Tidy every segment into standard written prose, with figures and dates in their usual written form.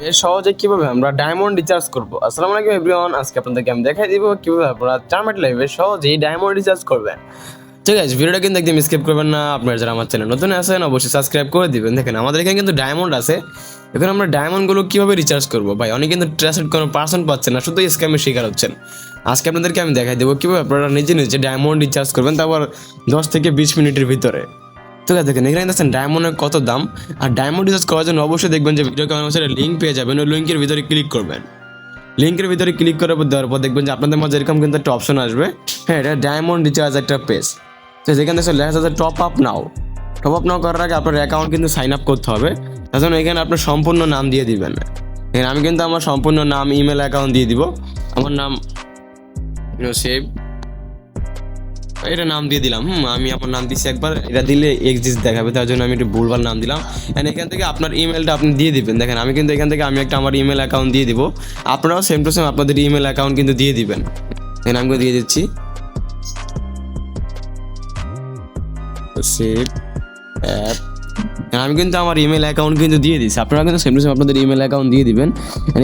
এর সহজে কিভাবে আমরা ডায়মন্ড রিচার্জ করব। আসসালামু আলাইকুম এভরিওয়ান, আজকে আপনাদেরকে আমি দেখাই দিব কিভাবে আপনারা চারমেট লাইভে সহজেই ডায়মন্ড রিচার্জ করবেন। ঠিক আছে, ভিডিওটা কিন্তু একদম স্কিপ করবেন না। আপনারা যারা আমার চ্যানেল নতুন আছেন অবশ্যই সাবস্ক্রাইব করে দিবেন। দেখেন আমাদের এখানে কিন্তু ডায়মন্ড আছে। এখন আমরা ডায়মন্ডগুলো কিভাবে রিচার্জ করবো ভাই, অনেকে কিন্তু ট্রাস্টেড কোনো পার্সন পাচ্ছেন না, শুধু স্ক্যামের শিকার হচ্ছেন। আজকে আপনাদেরকে আমি দেখাই দেবো কিভাবে আপনারা নিজে নিজে ডায়মন্ড রিচার্জ করবেন, তারপর 10 থেকে 20 মিনিটের ভিতরে। ঠিক আছে, দেখেন এখানে দেখছেন ডায়মন্ডের কত দাম। আর ডায়মন্ড রিচার্জ করার জন্য অবশ্যই দেখবেন যে ভিডিও কমেন্টে লিঙ্ক পেয়ে যাবেন, ওই লিঙ্কের ভিতরে ক্লিক করবেন। লিঙ্কের ভিতরে ক্লিক করার পর দেওয়ার পর দেখবেন যে আপনাদের মাঝে এরকম কিন্তু একটা অপশন আসবে। হ্যাঁ, এটা ডায়মন্ড রিচার্জ একটা পেজ। তো যেখানে লেখা আছে টপ আপ নাও। টপ আপ নাও করার আগে আপনার অ্যাকাউন্ট কিন্তু সাইন আপ করতে হবে। তার জন্য এখানে আপনার সম্পূর্ণ নাম দিয়ে দিবেন। এখানে আমি কিন্তু আমার সম্পূর্ণ নাম, ইমেল অ্যাকাউন্ট দিয়ে দিব। আমার নাম সেভ, এটা নাম দিয়ে দিলাম। আমি আমার নাম দিচ্ছি একবার, এটা দিলে এক্সিস্ট দেখাবে, তার জন্য আমি একটু ভুলভাল নাম দিলাম। অ্যান্ড এখান থেকে আপনার ইমেলটা আপনি দিয়ে দিবেন। দেখেন আমি কিন্তু এখান থেকে আমি একটা আমার ইমেল অ্যাকাউন্ট দিয়ে দিব। আপনারাও সেম টু সেম আপনাদের ইমেল অ্যাকাউন্ট কিন্তু দিয়ে দিবেন। এখানে আমি দিয়ে দিচ্ছি সেভ অ্যাপ। আমি কিন্তু আমার ইমেল অ্যাকাউন্ট কিন্তু দিয়ে দিচ্ছি। আপনারা কিন্তু সেম টু সেম আপনাদের ইমেল অ্যাকাউন্ট দিয়ে দিবেন।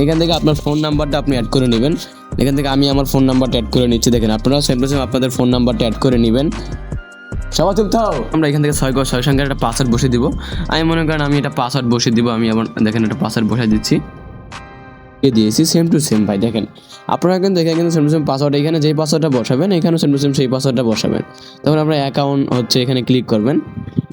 এখান থেকে আপনার ফোন নাম্বারটা আপনি অ্যাড করে নেবেন। এখান থেকে আমি আমার ফোন নাম্বারটা অ্যাড করে নিচ্ছি। দেখেন আপনারাও সেম টু সেম আপনাদের ফোন নাম্বারটা অ্যাড করে নেবেন। সবাই চুপ থাও। আমরা এখান থেকে 6 সংখ্যার একটা পাসওয়ার্ড বসিয়ে দিব। আমি মনে করেন আমি এটা পাসওয়ার্ড বসিয়ে দিব। আমি আবার দেখেন একটা পাসওয়ার্ড বসিয়ে দিচ্ছি, দিয়েছি সেম টু সেম। ভাই দেখেন আপনারা কিন্তু এখানে কিন্তু সেম টু সেম পাসওয়ার্ড, এখানে যেই পাসওয়ার্ডটা বসাবেন এখানেও সেম টু সেম সেই পাসওয়ার্ডটা বসাবেন। তারপর আপনার অ্যাকাউন্ট হচ্ছে এখানে ক্লিক করবেন।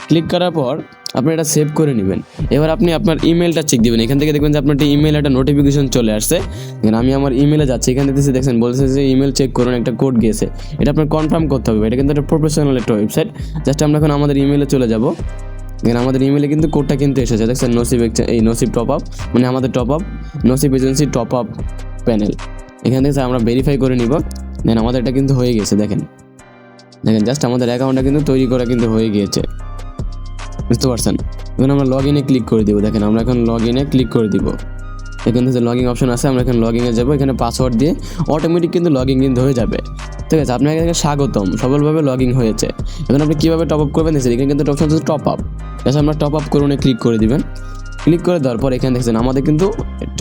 ক্লিক করার পর আপনি এটা সেভ করে নেবেন। এবার আপনি আপনার ইমেলটা চেক দিবেন। এখান থেকে দেখবেন যে আপনার ইমেল একটা নোটিফিকেশন চলে আসছে। দেখেন আমি আমার ইমেলে যাচ্ছি, এখানে দেখছেন বলছে যে ইমেল চেক করুন, একটা কোড গিয়েছে। এটা আপনার কনফার্ম করতে হবে। এটা কিন্তু একটা প্রফেশনাল একটা ওয়েবসাইট। জাস্ট আমরা এখন আমাদের ইমেলে চলে যাব। দেখেন আমাদের ইমেলে কিন্তু কোডটা কিন্তু এসেছে। দেখছেন নসিব টপ আপ, মানে আমাদের টপ আপ নসিব এজেন্সি টপ আপ প্যানেল। এখান থেকে আমরা ভেরিফাই করে নিব। দেন আমাদের এটা কিন্তু হয়ে গেছে। দেখেন জাস্ট আমাদের অ্যাকাউন্টটা কিন্তু তৈরি করা কিন্তু হয়ে গিয়েছে, বুঝতে পারছেন। এখন আমরা লগ ইনে ক্লিক করে দিব। দেখেন আমরা এখন লগ ইনে ক্লিক করে দিব। এখানে যে লগ ইন অপশন আছে, আমরা এখানে লগ ইনে যাবো। এখানে পাসওয়ার্ড দিয়ে অটোমেটিক কিন্তু লগ ইন কিন্তু হয়ে যাবে। ঠিক আছে, আপনাকে এখানে স্বাগতম, সফলভাবে লগ ইন হয়েছে। এখন আপনি কীভাবে টপ আপ করবেন দেখছেন, এখানে কিন্তু অপশন আছে টপ আপ। জাস্ট আমরা টপ আপ করুন ক্লিক করে দিবেন। ক্লিক করে দেওয়ার পর এখানে দেখছেন আমাদের কিন্তু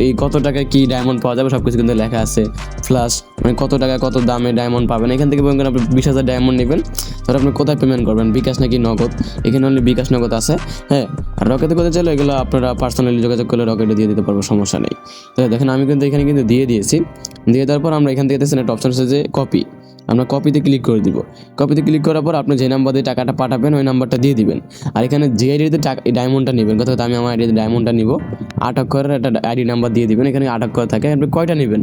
এই কত টাকায় কী ডায়মন্ড পাওয়া যাবে সব কিছু কিন্তু লেখা আছে। প্লাস মানে কত টাকা কত দামে ডায়মন্ড পাবেন। এখান থেকে বলবেন আপনি 20,000 ডায়মন্ড নেবেন। তাহলে আপনি কোথায় পেমেন্ট করবেন, বিকাশ নাকি নগদ? এখানে অনলি বিকাশ নগদ আছে। হ্যাঁ, আর রকেটে করতে চাইলে এগুলো আপনারা পার্সোনালি যোগাযোগ করলে রকেটে দিয়ে দিতে পারবো, সমস্যা নেই। তো দেখেন আমি কিন্তু এখানে কিন্তু দিয়ে দিয়েছি। দিয়ে দেওয়ার পর আমরা এখান থেকে দেখছেন একটা অপশন আছে যে কপি। আমরা কপিতে ক্লিক করে দিব। কপিতে ক্লিক করার পর আপনি যে নাম্বার দিয়ে টাকাটা পাঠাবেন ওই নাম্বারটা দিয়ে দিবেন। আর এখানে যে আইডিতে ডায়মন্ডটা নেবেন, কথা আমি আমার আইডিতে ডায়মন্ডটা নিব, 8 অক্ষরের একটা আইডি নাম্বার দিয়ে দিবেন। এখানে 8 অক্ষর থাকে। আপনি কয়টা নেবেন,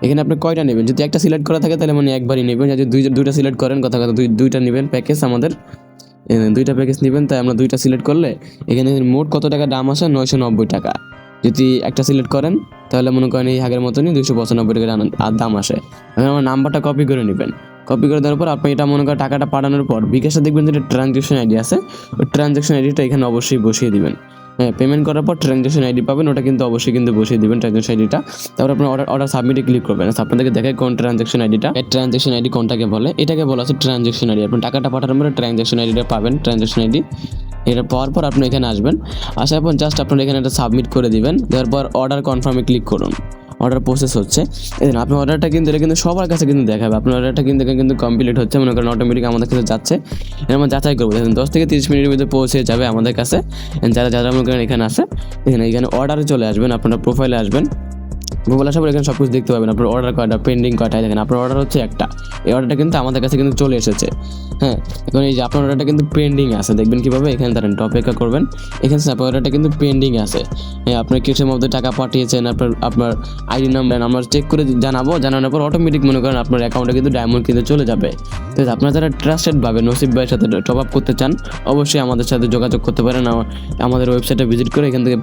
এখানে আপনি কয়টা নেবেন। যদি একটা সিলেক্ট করা থাকে তাহলে মানে একবারই নেবেন। যদি দুইটা সিলেক্ট করেন, কথা দুইটা নেবেন প্যাকেজ, আমাদের 2টা প্যাকেজ নেবেন। তাই আমরা 2টা সিলেক্ট করলে এখানে মোট কত টাকা দাম আসে, 990 টাকা। যদি একটা সিলেক্ট করেন তাহলে মনে করেন এই আগের মতনই 295 টাকা আর দাম আসে। এখন আমার নাম্বারটা কপি করে নেবেন। কপি করে দেওয়ার পর আপনি এটা মনে করেন টাকাটা পাঠানোর পর বিকাশে দেখবেন যে ট্রানজ্যাকশন আইডি আছে, ওই ট্রানজ্যাকশন আইডিটা এখানে অবশ্যই বসিয়ে দিবেন। হ্যাঁ, পেমেন্ট করার পর ট্রানজ্যাকশন আইডি পাবেন, ওটা কিন্তু অবশ্যই কিন্তু বসিয়ে দিবেন ট্রানজ্যাকশন আইডিটা। তারপর আপনার অর্ডার সাবমিটে ক্লিক করবেন। আপনাদেরকে দেখায় কোন ট্রানজ্যাকশন আইডিটা। এই ট্রানজ্যাকশন আইডি কোনটাকে বলে, এটাকে বলা আছে ট্রানজ্যাকশন আইডি। আপনি টাকাটা পাঠানোর পরে ট্রানজ্যাকশন আইডিটা পাবেন, ট্রানজ্যাকশন আইডি। এটা পাওয়ার পর আপনি এখানে আসবেন। আসার পর জাস্ট আপনার এখানে একটা সাবমিট করে দিবেন। দেওয়ার পর অর্ডার কনফার্মে ক্লিক করুন। অর্ডার প্রসেস হচ্ছে। আপনার অর্ডারটা কিন্তু এটা কিন্তু সবার কাছে কিন্তু দেখাবে। আপনার অর্ডারটা কিন্তু কমপ্লিট হচ্ছে, মনে করেন অটোমেটিক আমাদের কাছে যাচ্ছে। আমরা যাচাই করবো। দেখেন 10 থেকে 30 মিনিটের মধ্যে পৌঁছে যাবে আমাদের কাছে। যারা মনে করেন এখানে আসে, এখানে অর্ডারে চলে আসবেন, আপনারা প্রোফাইলে আসবেন। গুগল আসার পর এখানে সব কিছু দেখতে পাবেন। আপনার অর্ডার কয়টা, পেন্ডিং কয়টা। দেখেন আপনার অর্ডার হচ্ছে একটা। এই অর্ডারটা কিন্তু আমাদের কাছে কিন্তু চলে এসেছে। হ্যাঁ, এখন এই যে আপনার অর্ডারটা কিন্তু পেন্ডিং আছে। দেখবেন কীভাবে, এখানে দাঁড়ান অপেক্ষা করবেন। এখানে আপনার অর্ডারটা কিন্তু পেন্ডিং আছে। হ্যাঁ, আপনার কিছুর মধ্যে টাকা পাঠিয়েছেন, আপনার আইডি নাম্বার আমরা চেক করে জানানোর পর অটোমেটিক মনে করেন আপনার অ্যাকাউন্টে কিন্তু ডায়মন্ড কিন্তু চলে যাবে। তো আপনারা যারা ট্রাস্টেডভাবে নসিব ভাইয়ের সাথে টপ আপ করতে চান অবশ্যই আমাদের সাথে যোগাযোগ করতে পারেন। আমাদের ওয়েবসাইটে ভিজিট করে এখান থেকে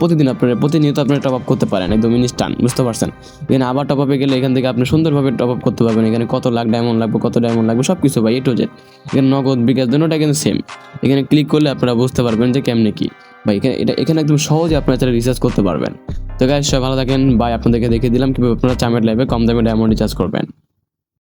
প্রতিনিয়ত আপনারা টপ আপ করতে পারেন, একদম ইনস্ট্যান্ট, বুঝতে পারছেন। এখানে আবার টপ আপে গেলে এখান থেকে আপনি সুন্দরভাবে টপ আপ করতে পারবেন। এখানে কত লাখ ডায়মন্ড লাগবে, কত ডায়মন্ড লাগবে সব কিছু ভাই, A to Z। এখানে নগদ, বিকাশ দুটোটা কিন্তু সেম। এখানে ক্লিক করলে আপনারা বুঝতে পারবেন যে কেমনে কি ভাই। এখানে একদম সহজে আপনারা চাইলে রিচার্জ করতে পারবেন। তো গাইস সবাই ভালো থাকেন। ভাই আপনাদেরকে দেখিয়ে দিলাম কিভাবে আপনারা চারমেট লাইভে কম দামে ডায়মন্ড রিচার্জ করবেন।